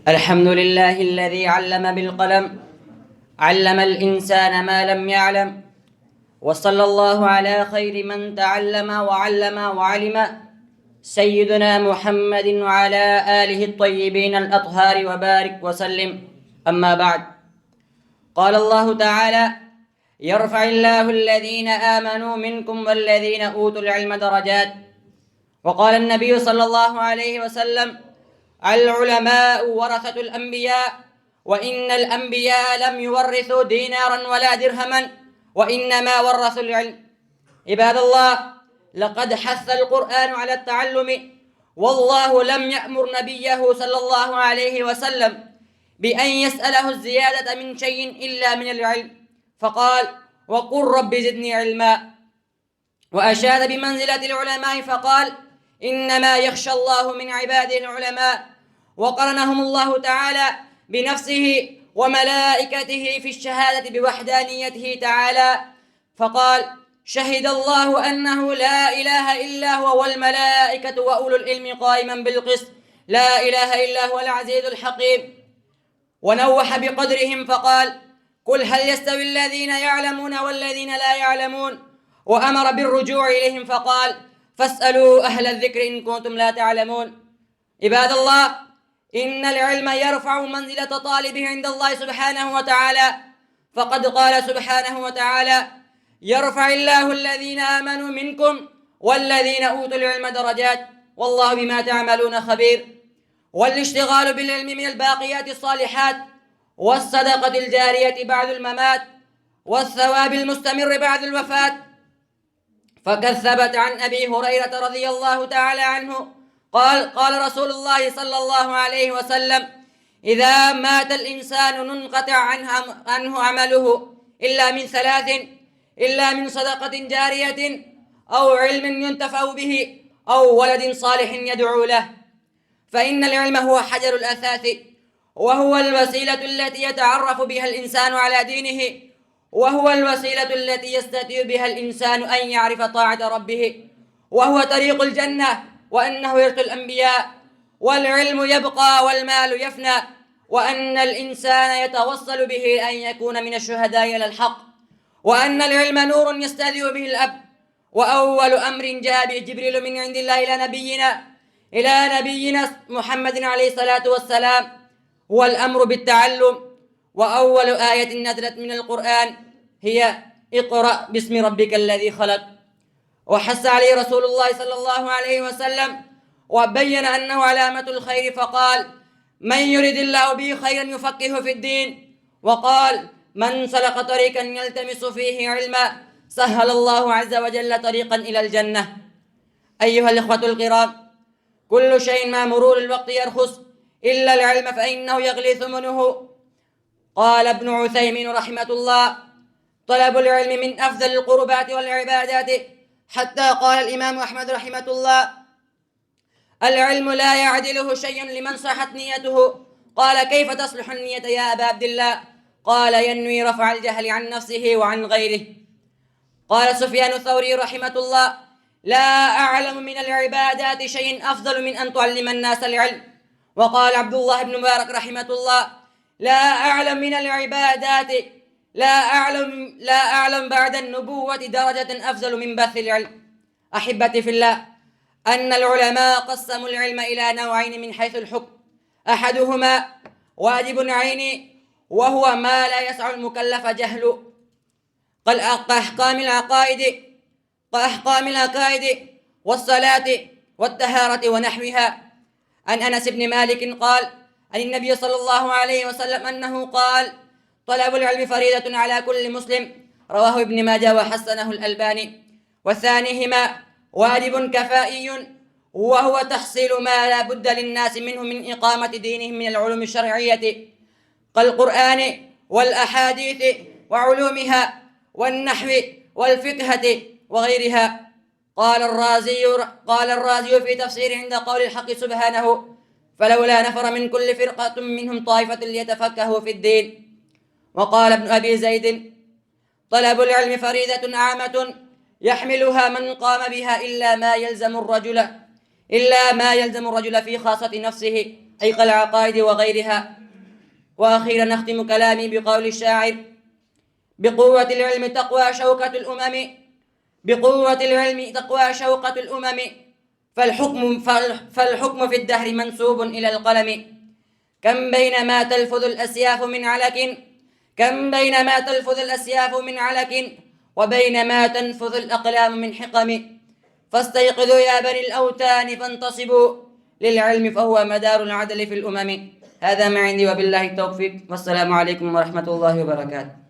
الحمد لله الذي علم بالقلم، علم الإنسان ما لم يعلم، وصلى الله على خير من تعلم وعلم وعلم، سيدنا محمد وعلى آله الطيبين الأطهار وبارك وسلم. أما بعد، قال الله تعالى: يرفع الله الذين آمنوا منكم والذين أوتوا العلم درجات. وقال النبي صلى الله عليه وسلم: العلماء ورثة الأنبياء، وإن الأنبياء لم يورثوا دينارا ولا درهما، وإنما ورثوا العلم. عباد الله، لقد حث القرآن على التعلم، والله لم يأمر نبيه صلى الله عليه وسلم بأن يسأله الزيادة من شيء إلا من العلم، فقال: وقل رب زدني علما. وأشاد بمنزلة العلماء فقال: إنما يخشى الله من عباده العلماء. وقرنهم الله تعالى بنفسه وملائكته في الشهادة بوحدانيته تعالى، فقال: شهد الله أنه لا إله إلا هو والملائكة وأولو العلم قائما بالقسط، لا إله إلا هو العزيز الحكيم. ونوح بقدرهم فقال: قل هل يستوي الذين يعلمون والذين لا يعلمون. وأمر بالرجوع إليهم فقال: فاسألوا أهل الذكر إن كنتم لا تعلمون. عباد الله، إن العلم يرفع منزلة طالبه عند الله سبحانه وتعالى، فقد قال سبحانه وتعالى: يرفع الله الذين آمنوا منكم والذين أوتوا العلم درجات، والله بما تعملون خبير. والاشتغال بالعلم من الباقيات الصالحات، والصدقة الجارية بعد الممات، والثواب المستمر بعد الوفاة. فقد ثبت عن أبي هريرة رضي الله تعالى عنه قال رسول الله صلى الله عليه وسلم: إذا مات الإنسان انقطع عنه عمله إلا من ثلاث: إلا من صدقة جارية، أو علم ينتفع به، أو ولد صالح يدعو له. فإن العلم هو حجر الأساس، وهو الوسيلة التي يتعرف بها الإنسان على دينه، وهو الوسيلة التي يستطيع بها الإنسان أن يعرف طاعة ربه، وهو طريق الجنة، وأنه يرث الأنبياء. والعلم يبقى والمال يفنى، وأن الإنسان يتوصل به أن يكون من الشهداء على الحق، وأن العلم نور يستهزئ به الأب. وأول أمر جاء به جبريل من عند الله إلى نبينا محمد عليه الصلاة والسلام هو الأمر بالتعلم. وأول آية نزلت من القرآن هي: اقرأ باسم ربك الذي خلق. وحث عليه رسول الله صلى الله عليه وسلم وبين أنه علامة الخير، فقال: من يرد الله به خيرا يفقهه في الدين. وقال: من سلك طريقا يلتمس فيه علما سهل الله عز وجل طريقا إلى الجنة. أيها الإخوة الكرام، كل شيء مع مرور الوقت يرخص إلا العلم، فإنه يغلي ثمنه. قال ابن عثيمين رحمة الله: طلب العلم من أفضل القربات والعبادات، حتى قال الإمام أحمد رحمة الله: العلم لا يعدله شيء لمن صحت نيته. قال: كيف تصلح النية يا أبا عبد الله؟ قال: ينوي رفع الجهل عن نفسه وعن غيره. قال سفيان الثوري رحمة الله: لا أعلم من العبادات شيء أفضل من أن تعلم الناس العلم. وقال عبد الله بن مبارك رحمة الله: لا أعلم من العبادات لا أعلم بعد النبوة درجة أفضل من بث العلم. أحبتي في الله، أن العلماء قسموا العلم إلى نوعين من حيث الحكم: أحدهما واجب عيني، وهو ما لا يسع المكلف جهله، كأحكام العقائد والصلاة والطهارة ونحوها. عن أنس بن مالك قال عن النبي صلى الله عليه وسلم أنه قال: طلب العلم فريضة على كل مسلم، رواه ابن ماجه وحسنه الألباني. والثانيهما واجب كفائي، وهو تحصيل ما لا بد للناس منه من إقامة دينهم من العلوم الشرعية كالقرآن والأحاديث وعلومها والنحو والفقه وغيرها. قال الرازي في تفسير عند قول الحق سبحانه: فلولا نفر من كل فرقة منهم طائفة ليتفقهوا في الدين. وقال ابن أبي زيد: طلب العلم فريضة عامة يحملها من قام بها إلا ما يلزم الرجل في خاصة نفسه، أي كالعقائد وغيرها. وأخيرا نختم كلامي بقول الشاعر: بقوة العلم تقوى شوكة الأمم، بقوة العلم تقوى شوكة الأمم، فالحكم في الدهر منسوب إلى القلم. كم بينما تلفظ الأسياف من علك، كم بينما تلفظ الأسياف من علك، وبينما تنفذ الأقلام من حقم. فاستيقظوا يا بني الأوتان فانتصبوا للعلم فهو مدار العدل في الأمم. هذا ما عندي وبالله التوفيق، والسلام عليكم ورحمة الله وبركاته.